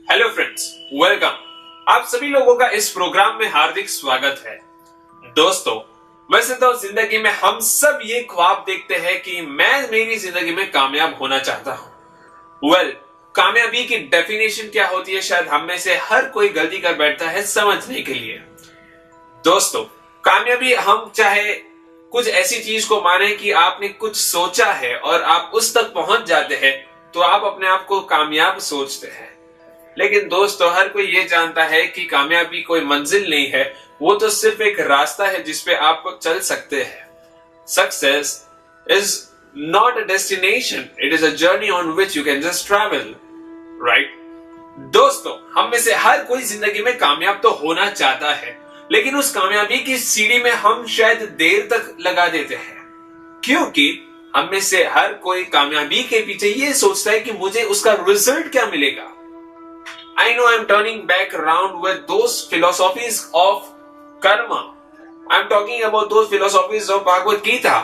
Hello friends, welcome. आप सभी लोगों का इस प्रोग्राम में हार्दिक स्वागत है। दोस्तों, वैसे तो जिंदगी में हम सब ये ख्वाब देखते हैं कि मैं मेरी जिंदगी में कामयाब होना चाहता हूं। कामयाबी की डेफिनेशन क्या होती है, शायद हम में से हर कोई गलती कर बैठता है समझने के लिए। दोस्तों, कामयाबी हम चाहे कुछ ऐसी चीज को माने कि आपने कुछ सोचा है और आप उस तक पहुंच जाते हैं तो आप अपने आप को कामयाब सोचते हैं। लेकिन दोस्तों, हर कोई ये जानता है कि कामयाबी कोई मंजिल नहीं है, वो तो सिर्फ एक रास्ता है जिसपे आप चल सकते हैं। Success is not a destination, it is a journey on which you can just travel, right? दोस्तों, हम में से हर कोई जिंदगी में कामयाब तो होना चाहता है, लेकिन उस कामयाबी की सीढ़ी में हम शायद देर तक लगा देते हैं, क्योंकि हम में से हर कोई कामयाबी के पीछे ये सोचता है कि मुझे उसका रिजल्ट क्या मिलेगा। I know I'm turning back around with those philosophies of karma. I'm talking about those philosophies of Bhagavad Gita,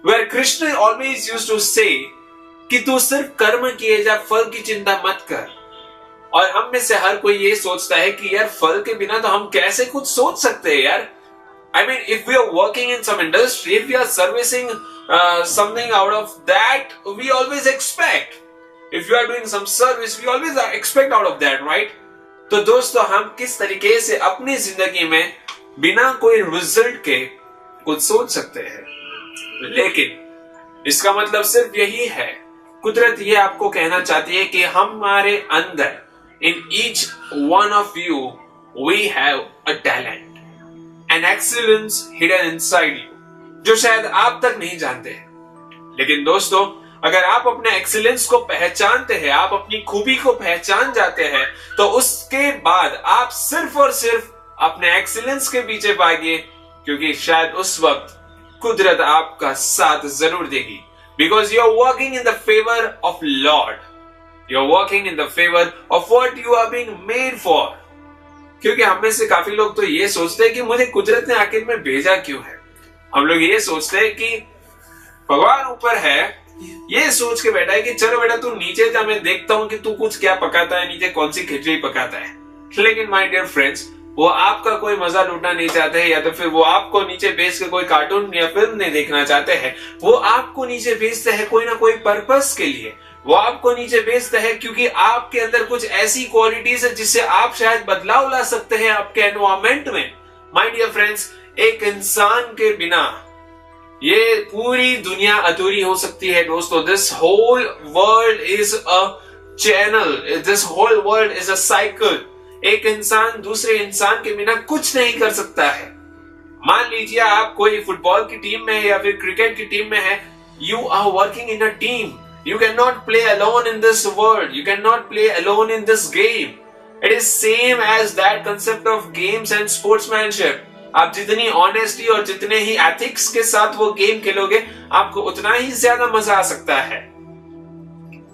where Krishna always used to say कि तू सिर्फ कर्म किए जा, फल की चिंता मत कर। और हम में से हर कोई ये सोचता है कि यार फल के बिना तो हम कैसे कुछ सोच सकते हैं यार। I mean, if we are working in some industry, if we are servicing something out of that, we always expect. If you are doing some service, we always expect out of that, right? तो दोस्तों, हम किस तरीके से अपनी जिंदगी में बिना कोई रिजल्ट के कुछ सोच सकते हैं, लेकिन इसका मतलब सिर्फ यही है, कुदरत ये आपको कहना चाहती है कि हमारे अंदर, in each one of you, we have a talent, an excellence hidden inside you, जो शायद आप तक नहीं जानते हैं। लेकिन दोस्तों, अगर आप अपने एक्सीलेंस को पहचानते हैं, आप अपनी खूबी को पहचान जाते हैं, तो उसके बाद आप सिर्फ और सिर्फ अपने एक्सीलेंस के पीछे भागिए, क्योंकि शायद उस वक्त कुदरत आपका साथ जरूर देगी। Because you are working in the favour of lord, you are working in the favour of what you are being made for. क्योंकि हम में से काफी लोग तो ये सोचते हैं कि मुझे कुदरत ने आखिर में भेजा क्यों है। हम लोग ये सोचते हैं कि भगवान ऊपर है, ये सोच के बैठा है कि चलो बेटा तू नीचे जा, मैं देखता हूं कि तू कुछ क्या पकाता है, नीचे कौन सी खिचड़ी पकाता है। लेकिन माय डियर फ्रेंड्स, वो आपका कोई मजा लूटना नहीं चाहते हैं, या तो फिर वो आपको नीचे भेज के कोई कार्टून या फिल्म नहीं देखना चाहते हैं। वो आपको नीचे भेजते हैं कोई ना कोई पर्पस के लिए। वो आपको नीचे भेजते हैं क्योंकि आपके अंदर कुछ ऐसी क्वालिटीज है जिससे आप शायद बदलाव ला सकते हैं आपके एनवायरमेंट में। माय डियर फ्रेंड्स, एक इंसान के बिना ये पूरी दुनिया अधूरी हो सकती है। दोस्तों, this whole world is a channel, this whole world is a cycle. एक इंसान दूसरे इंसान के बिना कुछ नहीं कर सकता है। मान लीजिए आप कोई फुटबॉल की टीम में है या फिर क्रिकेट की टीम में है, you are working in a team. You can not play alone in this world, you can not play alone in this game. It is same as that concept of games and sportsmanship. आप जितनी honesty और जितने ही ethics के साथ वो game खेलोगे, आपको उतना ही ज्यादा मजा आ सकता है,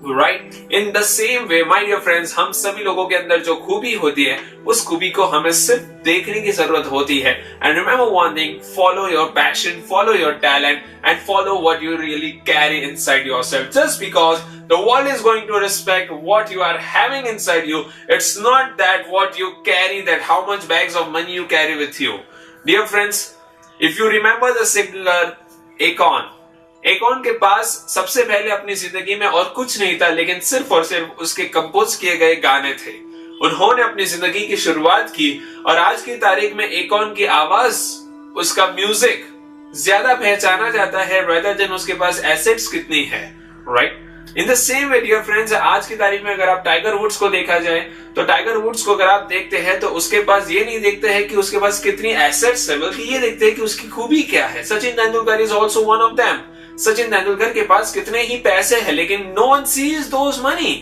right? In the same way my dear friends, हम सभी लोगों के अंदर जो खूबी होती है, उस खूबी को हमें सिर्फ देखने की जरूरत होती है। And remember one thing, follow your passion, follow your talent and follow what you really carry inside yourself. Just because the world is going to respect what you are having inside you, it's not that what you carry, that how much bags of money you carry with you. Dear friends, if you remember the singer Akon, Akon के पास सबसे पहले अपनी जिंदगी में और कुछ नहीं था, लेकिन सिर्फ और सिर्फ उसके कंपोज किए गए गाने थे। उन्होंने अपनी जिंदगी की शुरुआत की और आज की तारीख में Akon की आवाज, उसका म्यूजिक ज्यादा पहचाना जाता है rather than उसके पास एसेट्स कितनी है, right? In the same way dear friends, आज की तारीख में अगर आप टाइगर वुड्स को देखा जाए, तो टाइगर वुड्स को अगर आप देखते हैं तो उसके पास ये नहीं देखते हैं कि उसके पास कितनी एसेट्स है, बल्कि ये देखते हैं कि उसकी खूबी क्या है। Sachin Tendulkar is also one of them. Sachin Tendulkar के पास कितने ही पैसे हैं, लेकिन no one sees those money,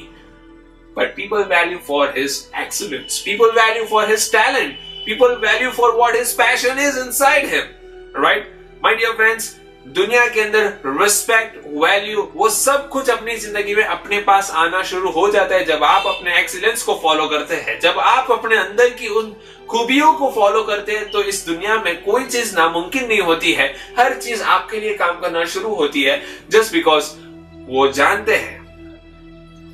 but people value for his excellence, people value for his talent, people value for what his passion is inside him, right? My dear friends, दुनिया के अंदर रिस्पेक्ट, वैल्यू, वो सब कुछ अपनी जिंदगी में अपने पास आना शुरू हो जाता है जब आप अपने एक्सीलेंस को फॉलो करते हैं, जब आप अपने अंदर की उन खूबियों को फॉलो करते हैं। तो इस दुनिया में कोई चीज नामुमकिन नहीं होती है, हर चीज आपके लिए काम करना शुरू होती है, जस्ट बिकॉज वो जानते हैं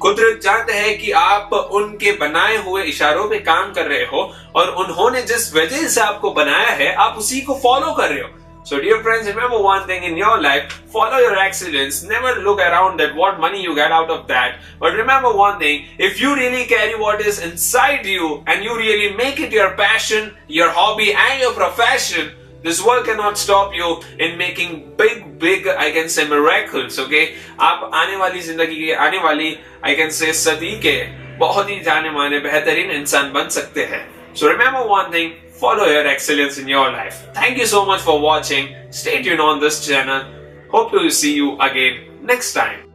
कुदरत जानते हैं कि आप उनके बनाए हुए इशारों पे काम कर रहे हो और उन्होंने जिस वजह से आपको बनाया है आप उसी को फॉलो कर रहे हो. So dear friends, remember one thing in your life, follow your excellence, never look around at what money you get out of that. But remember one thing, if you really carry what is inside you and you really make it your passion, your hobby and your profession, this world cannot stop you in making big, I can say miracles, okay? आप आने वाली जिंदगी के आने वाली, I can say सदी के बहुत ही जाने माने बेहतरीन इंसान बन सकते हैं. So remember one thing, follow your excellence in your life. Thank you so much for watching. Stay tuned on this channel. Hope to see you again next time.